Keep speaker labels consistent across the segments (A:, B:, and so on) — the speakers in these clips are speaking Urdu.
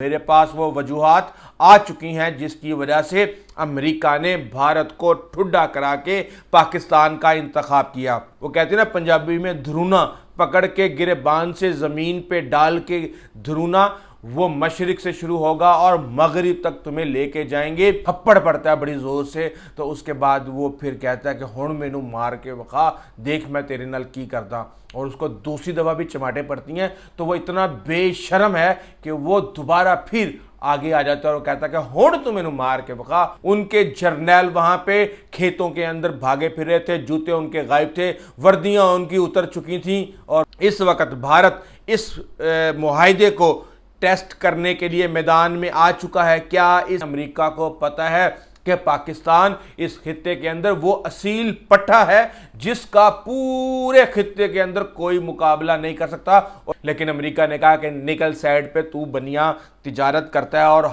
A: میرے پاس وہ وجوہات آ چکی ہیں جس کی وجہ سے امریکہ نے بھارت کو ٹھڈا کرا کے پاکستان کا انتخاب کیا۔ وہ کہتے ہیں نا پنجابی میں دھرونا پکڑ کے گریبان سے زمین پہ ڈال کے دھرونا، وہ مشرق سے شروع ہوگا اور مغرب تک تمہیں لے کے جائیں گے۔ تھپڑ پڑتا ہے بڑی زور سے، تو اس کے بعد وہ پھر کہتا ہے کہ ہن مینوں مار کے وقا، دیکھ میں تیرے نال کی کردا، اور اس کو دوسری دفعہ بھی چماٹے پڑتی ہیں تو وہ اتنا بے شرم ہے کہ وہ دوبارہ پھر آگے آ جاتا ہے اور کہتا ہے کہ ہن تو مینوں مار کے وقا۔ ان کے جرنیل وہاں پہ کھیتوں کے اندر بھاگے پھر رہے تھے، جوتے ان کے غائب تھے، وردیاں ان کی اتر چکی تھیں، اور اس وقت بھارت اس معاہدے کو ٹیسٹ کرنے کے لیے میدان میں آ چکا ہے۔ کیا اس امریکہ کو پتہ ہے کہ پاکستان اس خطے کے اندر وہ اصیل پٹھا ہے جس کا پورے خطے کے اندر کوئی مقابلہ نہیں کر سکتا؟ لیکن امریکہ نے کہا کہ نکل سائیڈ پہ، تو بنیا تجارت کرتا ہے۔ اور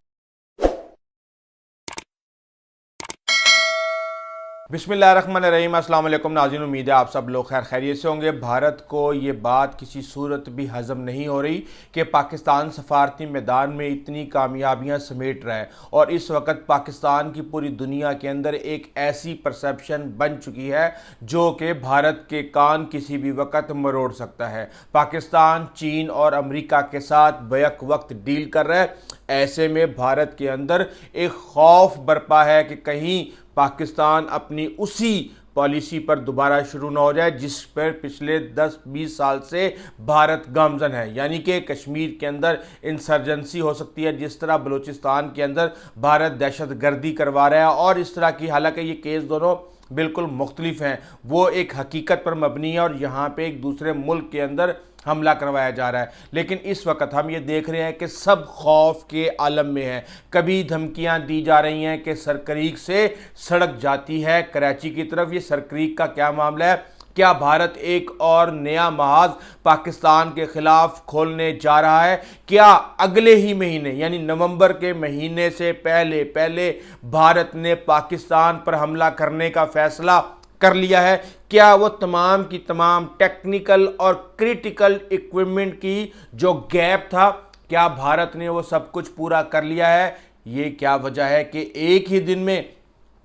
A: بسم اللہ الرحمن الرحیم، السلام علیکم ناظرین، امید ہے آپ سب لوگ خیر خیریت سے ہوں گے۔ بھارت کو یہ بات کسی صورت بھی ہضم نہیں ہو رہی کہ پاکستان سفارتی میدان میں اتنی کامیابیاں سمیٹ رہا ہے، اور اس وقت پاکستان کی پوری دنیا کے اندر ایک ایسی پرسیپشن بن چکی ہے جو کہ بھارت کے کان کسی بھی وقت مروڑ سکتا ہے۔ پاکستان چین اور امریکہ کے ساتھ بیک وقت ڈیل کر رہا ہے، ایسے میں بھارت کے اندر ایک خوف برپا ہے کہ کہیں پاکستان اپنی اسی پالیسی پر دوبارہ شروع نہ ہو جائے جس پر پچھلے 10-20 سال سے بھارت گامزن ہے، یعنی کہ کشمیر کے اندر انسرجنسی ہو سکتی ہے، جس طرح بلوچستان کے اندر بھارت دہشت گردی کروا رہا ہے، اور اس طرح کی، حالانکہ یہ کیس دونوں بالکل مختلف ہیں، وہ ایک حقیقت پر مبنی ہے اور یہاں پہ ایک دوسرے ملک کے اندر حملہ کروایا جا رہا ہے، لیکن اس وقت ہم یہ دیکھ رہے ہیں کہ سب خوف کے عالم میں ہیں۔ کبھی دھمکیاں دی جا رہی ہیں کہ سرکریک سے سڑک جاتی ہے کراچی کی طرف۔ یہ سرکریک کا کیا معاملہ ہے؟ کیا بھارت ایک اور نیا محاذ پاکستان کے خلاف کھولنے جا رہا ہے؟ کیا اگلے ہی مہینے یعنی نومبر کے مہینے سے پہلے بھارت نے پاکستان پر حملہ کرنے کا فیصلہ کر لیا ہے؟ کیا وہ تمام کی تمام ٹیکنیکل اور کریٹیکل ایکوپمنٹ کی جو گیپ تھا، کیا بھارت نے وہ سب کچھ پورا کر لیا ہے؟ یہ کیا وجہ ہے کہ ایک ہی دن میں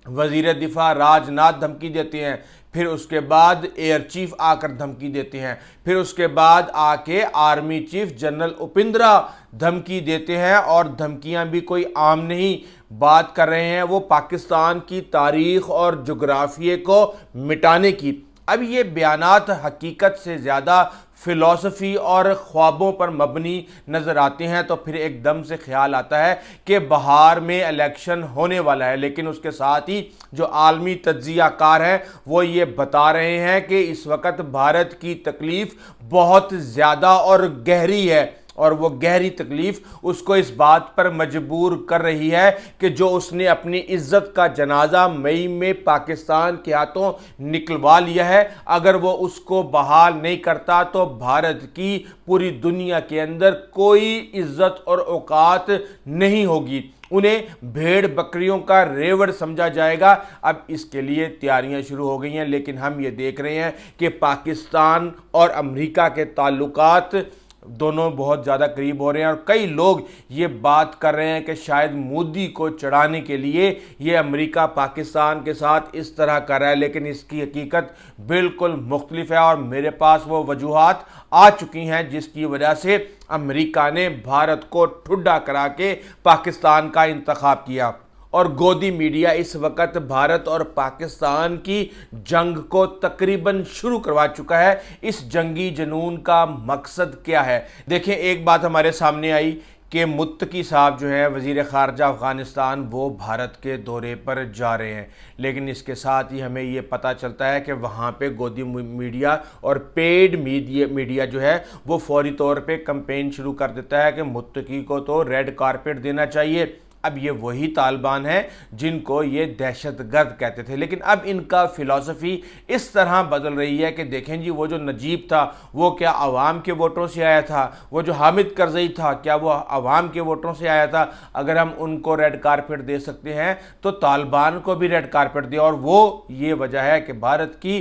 A: وزیر دفاع راج ناتھ دھمکی دیتے ہیں، پھر اس کے بعد ایئر چیف آ کر دھمکی دیتے ہیں، پھر اس کے بعد آ کے آرمی چیف جنرل اپندرا دھمکی دیتے ہیں، اور دھمکیاں بھی کوئی عام نہیں، بات کر رہے ہیں وہ پاکستان کی تاریخ اور جغرافیے کو مٹانے کی۔ اب یہ بیانات حقیقت سے زیادہ فلسفی اور خوابوں پر مبنی نظر آتے ہیں، تو پھر ایک دم سے خیال آتا ہے کہ بہار میں الیکشن ہونے والا ہے، لیکن اس کے ساتھ ہی جو عالمی تجزیہ کار ہیں وہ یہ بتا رہے ہیں کہ اس وقت بھارت کی تکلیف بہت زیادہ اور گہری ہے، اور وہ گہری تکلیف اس کو اس بات پر مجبور کر رہی ہے کہ جو اس نے اپنی عزت کا جنازہ مئی میں پاکستان کے ہاتھوں نکلوا لیا ہے، اگر وہ اس کو بحال نہیں کرتا تو بھارت کی پوری دنیا کے اندر کوئی عزت اور اوقات نہیں ہوگی، انہیں بھیڑ بکریوں کا ریوڑ سمجھا جائے گا۔ اب اس کے لیے تیاریاں شروع ہو گئی ہیں، لیکن ہم یہ دیکھ رہے ہیں کہ پاکستان اور امریکہ کے تعلقات دونوں بہت زیادہ قریب ہو رہے ہیں، اور کئی لوگ یہ بات کر رہے ہیں کہ شاید مودی کو چڑھانے کے لیے یہ امریکہ پاکستان کے ساتھ اس طرح کر رہا ہے، لیکن اس کی حقیقت بالکل مختلف ہے، اور میرے پاس وہ وجوہات آ چکی ہیں جس کی وجہ سے امریکہ نے بھارت کو ٹھڈا کرا کے پاکستان کا انتخاب کیا۔ اور گودی میڈیا اس وقت بھارت اور پاکستان کی جنگ کو تقریباً شروع کروا چکا ہے۔ اس جنگی جنون کا مقصد کیا ہے؟ دیکھیں، ایک بات ہمارے سامنے آئی کہ متقی صاحب جو ہیں وزیر خارجہ افغانستان، وہ بھارت کے دورے پر جا رہے ہیں، لیکن اس کے ساتھ ہی ہمیں یہ پتہ چلتا ہے کہ وہاں پہ گودی میڈیا اور پیڈ میڈیا جو ہے وہ فوری طور پہ کمپین شروع کر دیتا ہے کہ متقی کو تو ریڈ کارپٹ دینا چاہیے۔ اب یہ وہی طالبان ہیں جن کو یہ دہشت گرد کہتے تھے، لیکن اب ان کا فلسفی اس طرح بدل رہی ہے کہ دیکھیں جی، وہ جو نجیب تھا وہ کیا عوام کے ووٹوں سے آیا تھا؟ وہ جو حامد کرزئی تھا کیا وہ عوام کے ووٹوں سے آیا تھا؟ اگر ہم ان کو ریڈ کارپٹ دے سکتے ہیں تو طالبان کو بھی ریڈ کارپٹ دے، اور وہ یہ وجہ ہے کہ بھارت کی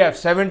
A: F-17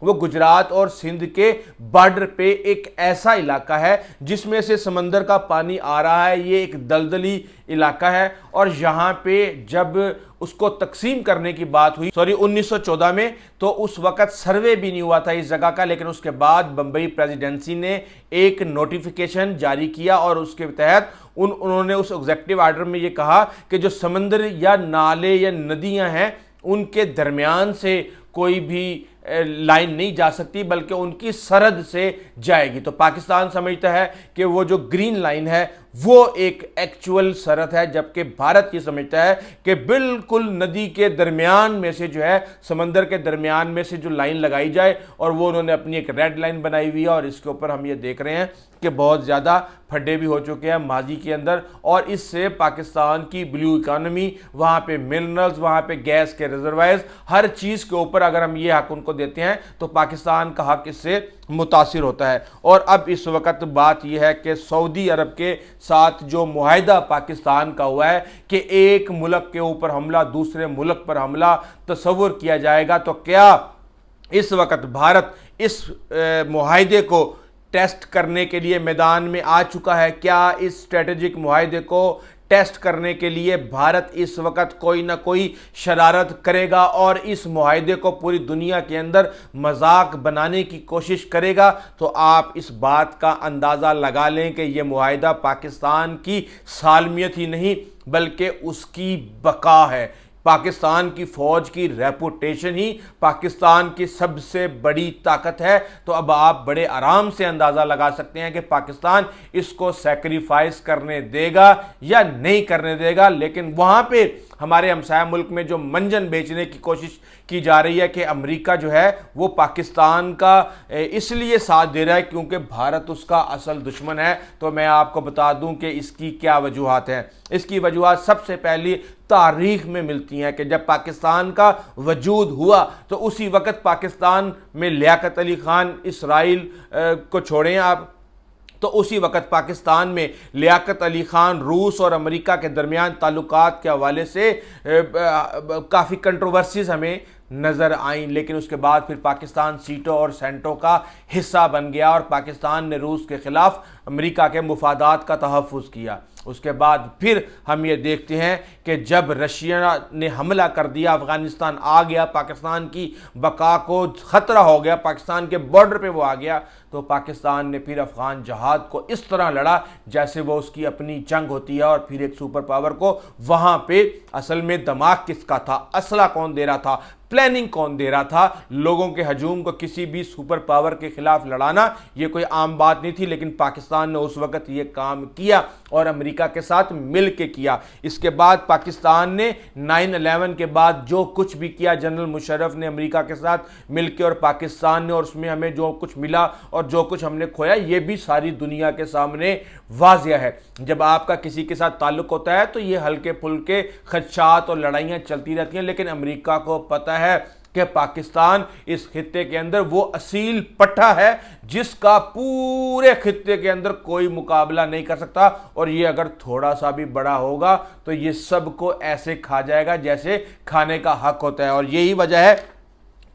A: وہ گجرات اور سندھ کے بارڈر پہ ایک ایسا علاقہ ہے جس میں سے سمندر کا پانی آ رہا ہے. یہ ایک دلدلی علاقہ ہے اور یہاں پہ جب اس کو تقسیم کرنے کی بات ہوئی 1914 میں تو اس وقت سروے بھی نہیں ہوا تھا اس جگہ کا, لیکن اس کے بعد بمبئی پریزیڈنسی نے ایک نوٹیفیکیشن جاری کیا اور اس کے تحت انہوں نے اس ایگزیکٹو آرڈر میں یہ کہا کہ جو سمندر یا نالے یا ندیاں ہیں ان کے درمیان سے کوئی بھی لائن نہیں جا سکتی بلکہ ان کی سرحد سے جائے گی. تو پاکستان سمجھتا ہے کہ وہ جو گرین لائن ہے وہ ایک ایکچول سرحد ہے, جبکہ بھارت یہ سمجھتا ہے کہ بالکل ندی کے درمیان میں سے جو ہے سمندر کے درمیان میں سے جو لائن لگائی جائے, اور وہ انہوں نے اپنی ایک ریڈ لائن بنائی ہوئی ہے. اور اس کے اوپر ہم یہ دیکھ رہے ہیں کہ بہت زیادہ پھڈے بھی ہو چکے ہیں ماضی کے اندر, اور اس سے پاکستان کی بلیو اکانومی, وہاں پہ منرلز, وہاں پہ گیس کے ریزروائرز, ہر چیز کے اوپر اگر ہم یہ حق ان کو دیتے ہیں تو پاکستان کا حق اس سے متاثر ہوتا ہے. اور اب اس وقت بات یہ ہے کہ سعودی عرب کے ساتھ جو معاہدہ پاکستان کا ہوا ہے کہ ایک ملک کے اوپر حملہ دوسرے ملک پر حملہ تصور کیا جائے گا, تو کیا اس وقت بھارت اس معاہدے کو ٹیسٹ کرنے کے لیے میدان میں آ چکا ہے؟ کیا اس اسٹریٹجک معاہدے کو ٹیسٹ کرنے کے لیے بھارت اس وقت کوئی نہ کوئی شرارت کرے گا اور اس معاہدے کو پوری دنیا کے اندر مذاق بنانے کی کوشش کرے گا؟ تو آپ اس بات کا اندازہ لگا لیں کہ یہ معاہدہ پاکستان کی سالمیت ہی نہیں بلکہ اس کی بقا ہے. پاکستان کی فوج کی ریپوٹیشن ہی پاکستان کی سب سے بڑی طاقت ہے. تو اب آپ بڑے آرام سے اندازہ لگا سکتے ہیں کہ پاکستان اس کو سیکریفائز کرنے دے گا یا نہیں کرنے دے گا. لیکن وہاں پہ ہمارے ہمسایہ ملک میں جو منجن بیچنے کی کوشش کی جا رہی ہے کہ امریکہ جو ہے وہ پاکستان کا اس لیے ساتھ دے رہا ہے کیونکہ بھارت اس کا اصل دشمن ہے, تو میں آپ کو بتا دوں کہ اس کی کیا وجوہات ہیں. اس کی وجوہات سب سے پہلی تاریخ میں ملتی ہیں کہ جب پاکستان کا وجود ہوا تو اسی وقت پاکستان میں لیاقت علی خان اسرائیل کو چھوڑیں آپ, تو اسی وقت پاکستان میں لیاقت علی خان روس اور امریکہ کے درمیان تعلقات کے حوالے سے کافی کنٹروورسیز ہمیں نظر آئیں. لیکن اس کے بعد پھر پاکستان سیٹوں اور سینٹوں کا حصہ بن گیا اور پاکستان نے روس کے خلاف امریکہ کے مفادات کا تحفظ کیا. اس کے بعد پھر ہم یہ دیکھتے ہیں کہ جب رشیا نے حملہ کر دیا, افغانستان آ گیا, پاکستان کی بقا کو خطرہ ہو گیا, پاکستان کے بارڈر پہ وہ آ گیا, تو پاکستان نے پھر افغان جہاد کو اس طرح لڑا جیسے وہ اس کی اپنی جنگ ہوتی ہے. اور پھر ایک سپر پاور کو وہاں پہ اصل میں دماغ کس کا تھا, اسلحہ کون دے رہا تھا, پلاننگ کون دے رہا تھا, لوگوں کے ہجوم کو کسی بھی سپر پاور کے خلاف لڑانا یہ کوئی عام بات نہیں تھی. لیکن پاکستان نے اس وقت یہ کام کیا اور امریکہ کے ساتھ مل کے کیا. اس کے بعد پاکستان نے 9/11 کے بعد جو کچھ بھی کیا, جنرل مشرف نے امریکہ کے ساتھ مل کے اور پاکستان نے, اور اس میں ہمیں جو کچھ ملا اور جو کچھ ہم نے کھویا یہ بھی ساری دنیا کے سامنے واضح ہے. جب آپ کا کسی کے ساتھ تعلق ہوتا ہے تو یہ ہلکے پھلکے خدشات اور لڑائیاں چلتی رہتی ہیں, لیکن امریکہ کو پتہ ہے کہ پاکستان اس خطے کے اندر وہ اصیل پٹھا ہے جس کا پورے خطے کے اندر کوئی مقابلہ نہیں کر سکتا, اور یہ اگر تھوڑا سا بھی بڑا ہوگا تو یہ سب کو ایسے کھا جائے گا جیسے کھانے کا حق ہوتا ہے. اور یہی وجہ ہے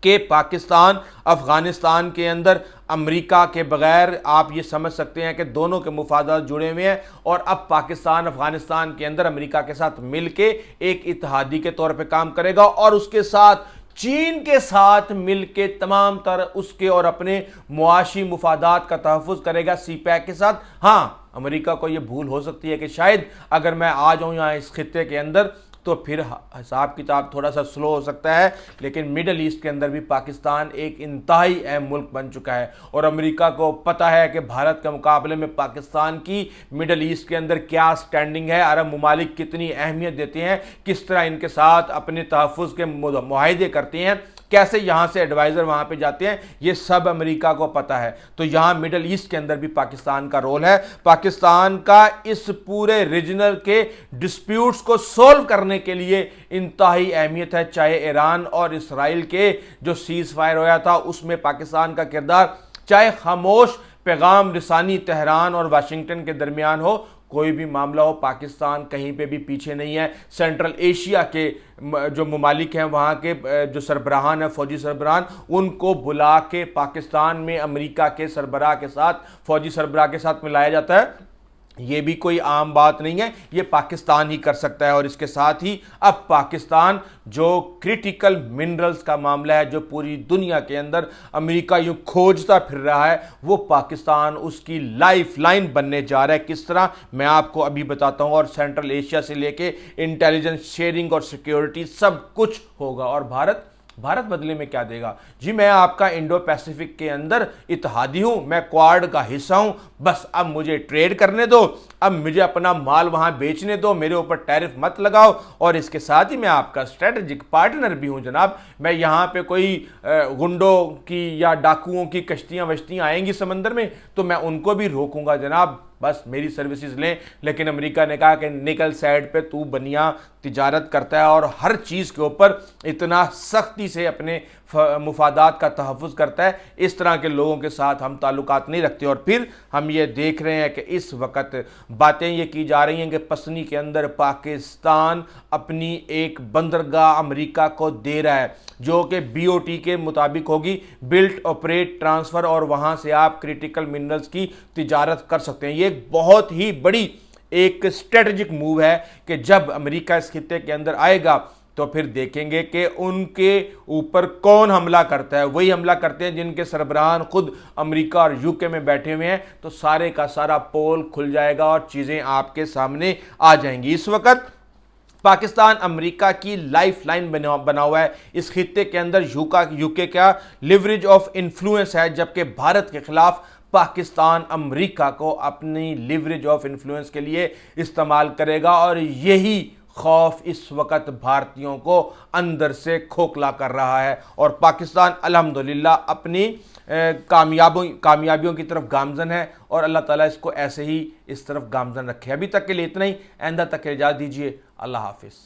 A: کہ پاکستان افغانستان کے اندر امریکہ کے بغیر آپ یہ سمجھ سکتے ہیں کہ دونوں کے مفادات جڑے ہوئے ہیں, اور اب پاکستان افغانستان کے اندر امریکہ کے ساتھ مل کے ایک اتحادی کے طور پہ کام کرے گا, اور اس کے ساتھ چین کے ساتھ مل کے تمام تر اس کے اور اپنے معاشی مفادات کا تحفظ کرے گا سی پیک کے ساتھ. ہاں, امریکہ کو یہ بھول ہو سکتی ہے کہ شاید اگر میں آ جاؤں یہاں اس خطے کے اندر تو پھر حساب کتاب تھوڑا سا سلو ہو سکتا ہے, لیکن میڈل ایسٹ کے اندر بھی پاکستان ایک انتہائی اہم ملک بن چکا ہے, اور امریکہ کو پتہ ہے کہ بھارت کے مقابلے میں پاکستان کی میڈل ایسٹ کے اندر کیا سٹینڈنگ ہے, عرب ممالک کتنی اہمیت دیتے ہیں, کس طرح ان کے ساتھ اپنے تحفظ کے معاہدے کرتے ہیں, کیسے یہاں سے ایڈوائزر وہاں پہ جاتے ہیں, یہ سب امریکہ کو پتہ ہے. تو یہاں میڈل ایسٹ کے اندر بھی پاکستان کا رول ہے. پاکستان کا اس پورے ریجنل کے ڈسپیوٹس کو سولو کرنے کے لیے انتہائی اہمیت ہے, چاہے ایران اور اسرائیل کے جو سیز فائر ہوا تھا اس میں پاکستان کا کردار, چاہے خاموش پیغام رسانی تہران اور واشنگٹن کے درمیان ہو, کوئی بھی معاملہ ہو پاکستان کہیں پہ بھی پیچھے نہیں ہے۔ سینٹرل ایشیا کے جو ممالک ہیں وہاں کے جو سربراہان ہیں فوجی سربراہان ان کو بلا کے پاکستان میں امریکہ کے سربراہ کے ساتھ فوجی سربراہ کے ساتھ ملایا جاتا ہے۔ یہ بھی کوئی عام بات نہیں ہے، یہ پاکستان ہی کر سکتا ہے۔ اور اس کے ساتھ ہی اب پاکستان جو کرٹیکل منرلز کا معاملہ ہے جو پوری دنیا کے اندر امریکہ یوں کھوجتا پھر رہا ہے، وہ پاکستان اس کی لائف لائن بننے جا رہا ہے۔ کس طرح میں آپ کو ابھی بتاتا ہوں، اور سینٹرل ایشیا سے لے کے انٹیلیجنس شیئرنگ اور سیکیورٹی سب کچھ ہوگا۔ اور بھارت بدلے میں کیا دے گا؟ جی میں آپ کا انڈو پیسیفک کے اندر اتحادی ہوں، میں کوارڈ کا حصہ ہوں، بس اب مجھے ٹریڈ کرنے دو، اب مجھے اپنا مال وہاں بیچنے دو، میرے اوپر ٹیرف مت لگاؤ۔ اور اس کے ساتھ ہی میں آپ کا اسٹریٹجک پارٹنر بھی ہوں جناب۔ میں یہاں پہ کوئی گنڈوں کی یا ڈاکوؤں کی کشتیاں وشتیاں آئیں گی سمندر میں تو میں ان کو بھی روکوں گا جناب، بس میری سروسز لیں۔ لیکن امریکہ نے کہا کہ نکل سائڈ پہ تو بنیا تجارت کرتا ہے اور ہر چیز کے اوپر اتنا سختی سے اپنے مفادات کا تحفظ کرتا ہے، اس طرح کے لوگوں کے ساتھ ہم تعلقات نہیں رکھتے۔ اور پھر ہم یہ دیکھ رہے ہیں کہ اس وقت باتیں یہ کی جا رہی ہیں کہ پسنی کے اندر پاکستان اپنی ایک بندرگاہ امریکہ کو دے رہا ہے جو کہ بی او ٹی کے مطابق ہوگی، بلٹ آپریٹ ٹرانسفر، اور وہاں سے آپ کریٹیکل منرلز کی تجارت کر سکتے ہیں۔ یہ ایک بہت ہی بڑی ایک اسٹریٹجک موو ہے کہ جب امریکہ اس خطے کے اندر آئے گا تو پھر دیکھیں گے کہ ان کے اوپر کون حملہ کرتا ہے۔ وہی حملہ کرتے ہیں جن کے سربراہان خود امریکہ اور یو کے میں بیٹھے ہوئے ہیں، تو سارے کا سارا پول کھل جائے گا اور چیزیں آپ کے سامنے آ جائیں گی۔ اس وقت پاکستان امریکہ کی لائف لائن بنا ہوا ہے اس خطے کے اندر، یو کے کا لیوریج آف انفلوئنس ہے، جبکہ بھارت کے خلاف پاکستان امریکہ کو اپنی لیوریج آف انفلوئنس کے لیے استعمال کرے گا۔ اور یہی خوف اس وقت بھارتیوں کو اندر سے کھوکھلا کر رہا ہے، اور پاکستان الحمدللہ اپنی کامیابیوں کی طرف گامزن ہے، اور اللہ تعالیٰ اس کو ایسے ہی اس طرف گامزن رکھے۔ ابھی تک کے لیے اتنا ہی، آئندہ تک اجازت دیجیے، اللہ حافظ۔